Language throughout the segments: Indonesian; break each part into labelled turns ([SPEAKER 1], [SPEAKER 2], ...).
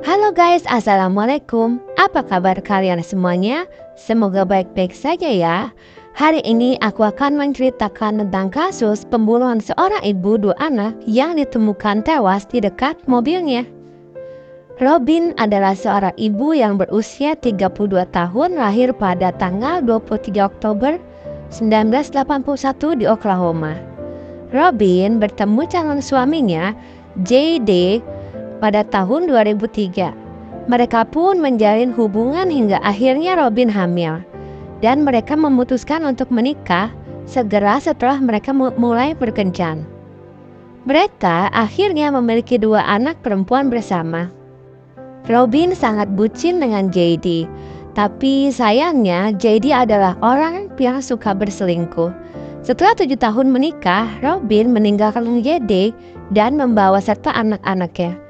[SPEAKER 1] Halo guys, assalamualaikum. Apa kabar kalian semuanya? Semoga baik-baik saja ya. Hari ini aku akan menceritakan tentang kasus pembunuhan seorang ibu dua anak yang ditemukan tewas di dekat mobilnya. Robin adalah seorang ibu yang berusia 32 tahun, lahir pada tanggal 23 Oktober 1981 di Oklahoma. Robin bertemu calon suaminya, J.D., pada tahun 2003. Mereka pun menjalin hubungan hingga akhirnya Robin hamil. Dan mereka memutuskan untuk menikah segera setelah mereka mulai berkencan. Mereka akhirnya memiliki dua anak perempuan bersama. Robin sangat bucin dengan JD. Tapi sayangnya JD adalah orang yang suka berselingkuh. Setelah 7 tahun menikah, Robin meninggalkan JD dan membawa serta anak-anaknya.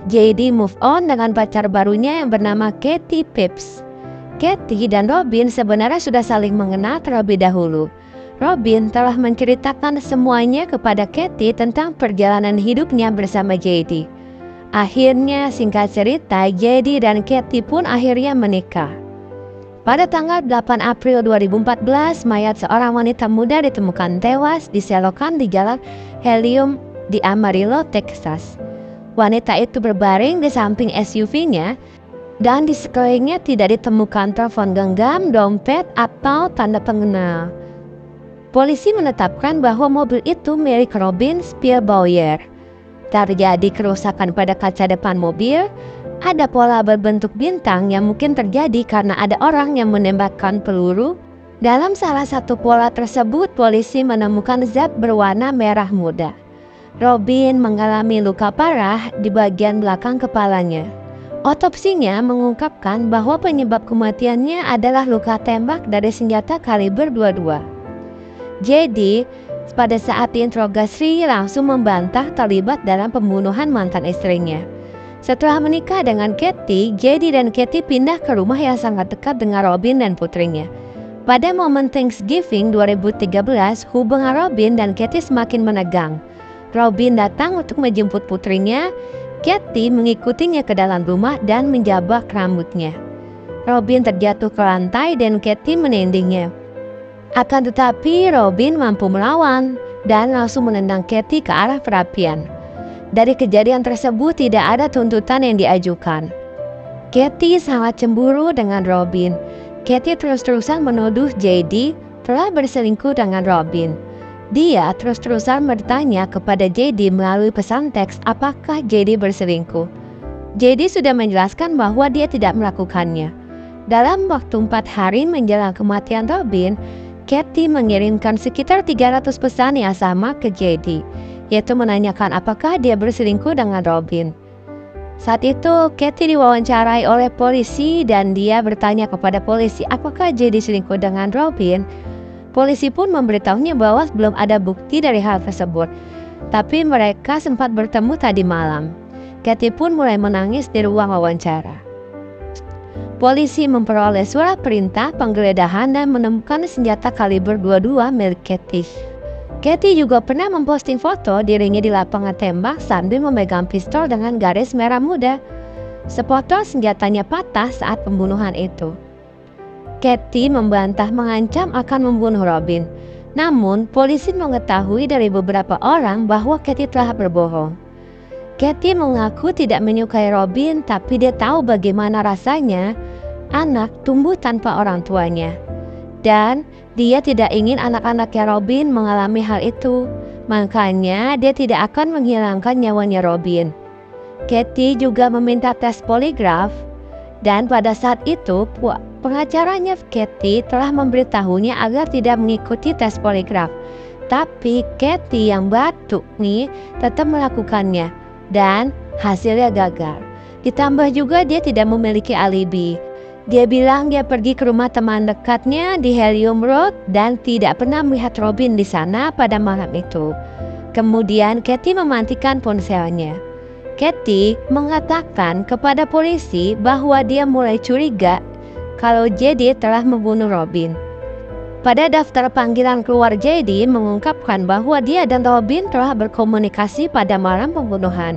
[SPEAKER 1] JD move on dengan pacar barunya yang bernama Katie Phipps. Katie dan Robin sebenarnya sudah saling mengenal terlebih dahulu. Robin telah menceritakan semuanya kepada Katie tentang perjalanan hidupnya bersama JD. Akhirnya, singkat cerita, JD dan Katie pun akhirnya menikah. Pada tanggal 8 April 2014, mayat seorang wanita muda ditemukan tewas di selokan di Jalan Helium di Amarillo, Texas. Wanita itu berbaring di samping SUV-nya dan di sekelilingnya tidak ditemukan telepon genggam, dompet, atau tanda pengenal. Polisi menetapkan bahwa mobil itu milik Robin Spielbauer. Terjadi kerusakan pada kaca depan mobil. Ada pola berbentuk bintang yang mungkin terjadi karena ada orang yang menembakkan peluru. Dalam salah satu pola tersebut, polisi menemukan zat berwarna merah muda. Robin mengalami luka parah di bagian belakang kepalanya. Otopsinya mengungkapkan bahwa penyebab kematiannya adalah luka tembak dari senjata kaliber 22. Jadi, pada saat diinterogasi langsung membantah terlibat dalam pembunuhan mantan istrinya. Setelah menikah dengan Katie, JD dan Katie pindah ke rumah yang sangat dekat dengan Robin dan putrinya. Pada momen Thanksgiving 2013, hubungan Robin dan Katie semakin menegang. Robin datang untuk menjemput putrinya. Katie mengikutinya ke dalam rumah dan menjabak rambutnya. Robin terjatuh ke lantai dan Katie menindingnya. Akan tetapi Robin mampu melawan dan langsung menendang Katie ke arah perapian. Dari kejadian tersebut tidak ada tuntutan yang diajukan. Katie sangat cemburu dengan Robin. Katie terus-terusan menuduh JD telah berselingkuh dengan Robin. Dia terus-terusan bertanya kepada JD melalui pesan teks apakah JD berselingkuh. JD sudah menjelaskan bahwa dia tidak melakukannya. Dalam waktu 4 hari menjelang kematian Robin, Katie mengirimkan sekitar 300 pesan yang sama ke JD, yaitu menanyakan apakah dia berselingkuh dengan Robin. Saat itu, Katie diwawancarai oleh polisi dan dia bertanya kepada polisi apakah JD selingkuh dengan Robin. Polisi pun memberitahunya bahwa belum ada bukti dari hal tersebut, tapi mereka sempat bertemu tadi malam. Katie pun mulai menangis di ruang wawancara. Polisi memperoleh surat perintah penggeledahan dan menemukan senjata kaliber 22 milik Katie. Katie juga pernah memposting foto dirinya di lapangan tembak sambil memegang pistol dengan garis merah muda. Sepotong senjatanya patah saat pembunuhan itu. Katie membantah mengancam akan membunuh Robin. Namun, polisi mengetahui dari beberapa orang bahwa Katie telah berbohong. Katie mengaku tidak menyukai Robin, tapi dia tahu bagaimana rasanya anak tumbuh tanpa orang tuanya. Dan dia tidak ingin anak-anaknya Robin mengalami hal itu. Makanya dia tidak akan menghilangkan nyawanya Robin. Katie juga meminta tes poligraf. Dan pada saat itu pengacaranya Katie telah memberitahunya agar tidak mengikuti tes poligraf. Tapi Katie yang batuk nih tetap melakukannya. Dan hasilnya gagal. Ditambah juga dia tidak memiliki alibi. Dia bilang dia pergi ke rumah teman dekatnya di Helium Road dan tidak pernah melihat Robin di sana pada malam itu. Kemudian Katie mematikan ponselnya. Katie mengatakan kepada polisi bahwa dia mulai curiga kalau JD telah membunuh Robin. Pada daftar panggilan keluar JD mengungkapkan bahwa dia dan Robin telah berkomunikasi pada malam pembunuhan.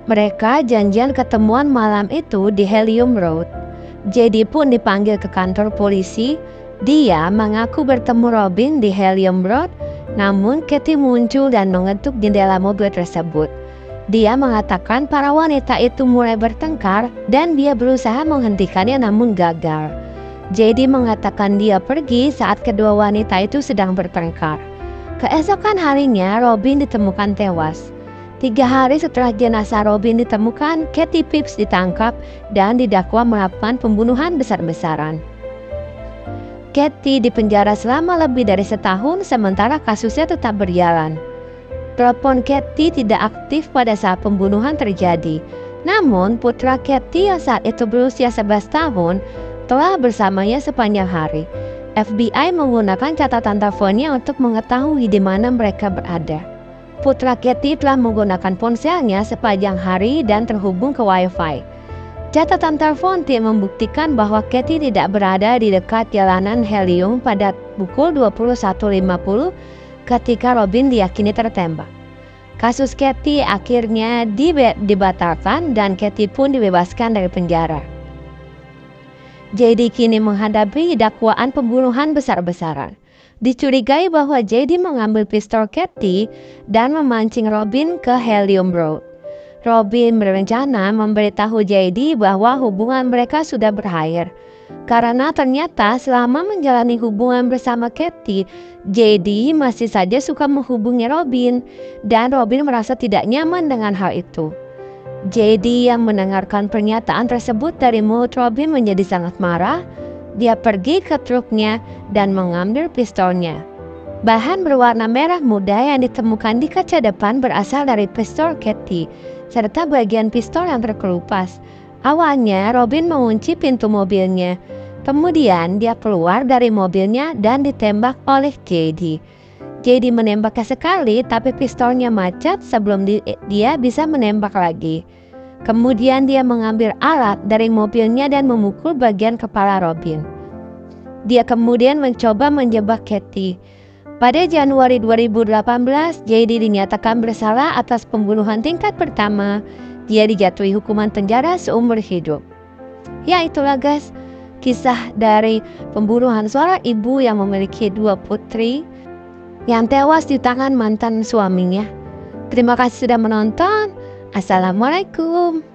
[SPEAKER 1] Mereka janjian ketemuan malam itu di Helium Road. JD pun dipanggil ke kantor polisi. Dia mengaku bertemu Robin di Helium Road, namun Katie muncul dan mengetuk jendela mobil tersebut. Dia mengatakan para wanita itu mulai bertengkar dan dia berusaha menghentikannya namun gagal. JD mengatakan dia pergi saat kedua wanita itu sedang bertengkar. Keesokan harinya Robin ditemukan tewas. 3 hari setelah jenazah Robin ditemukan, Katie Phipps ditangkap dan didakwa melakukan pembunuhan besar-besaran. Katie dipenjara selama lebih dari setahun sementara kasusnya tetap berjalan. Telepon Katie tidak aktif pada saat pembunuhan terjadi. Namun putra Katie yang saat itu berusia 11 tahun telah bersamanya sepanjang hari. FBI menggunakan catatan teleponnya untuk mengetahui di mana mereka berada. Putra Katie telah menggunakan ponselnya sepanjang hari dan terhubung ke Wi-Fi. Catatan telepon tim membuktikan bahwa Katie tidak berada di dekat jalanan Helium pada pukul 21.50 ketika Robin diyakini tertembak. Kasus Katie akhirnya dibatalkan dan Katie pun dibebaskan dari penjara. JD kini menghadapi dakwaan pembunuhan besar-besaran. Dicurigai bahwa JD mengambil pistol Katie dan memancing Robin ke Helium Road. Robin berencana memberitahu JD bahwa hubungan mereka sudah berakhir. Karena ternyata selama menjalani hubungan bersama Katie, JD masih saja suka menghubungi Robin dan Robin merasa tidak nyaman dengan hal itu. JD yang mendengarkan pernyataan tersebut dari mulut Robin menjadi sangat marah. Dia pergi ke truknya dan mengambil pistolnya. Bahan berwarna merah muda yang ditemukan di kaca depan berasal dari pistol Katie, serta bagian pistol yang terkelupas. Awalnya Robin mengunci pintu mobilnya. Kemudian dia keluar dari mobilnya dan ditembak oleh JD. JD menembaknya sekali tapi pistolnya macet sebelum dia bisa menembak lagi. Kemudian dia mengambil alat dari mobilnya dan memukul bagian kepala Robin. Dia kemudian mencoba menjebak Katie. Pada Januari 2018, JD dinyatakan bersalah atas pembunuhan tingkat pertama. Dia dijatuhi hukuman penjara seumur hidup. Ya itulah guys, kisah dari pembunuhan seorang ibu yang memiliki 2 putri yang tewas di tangan mantan suaminya. Terima kasih sudah menonton. Assalamualaikum.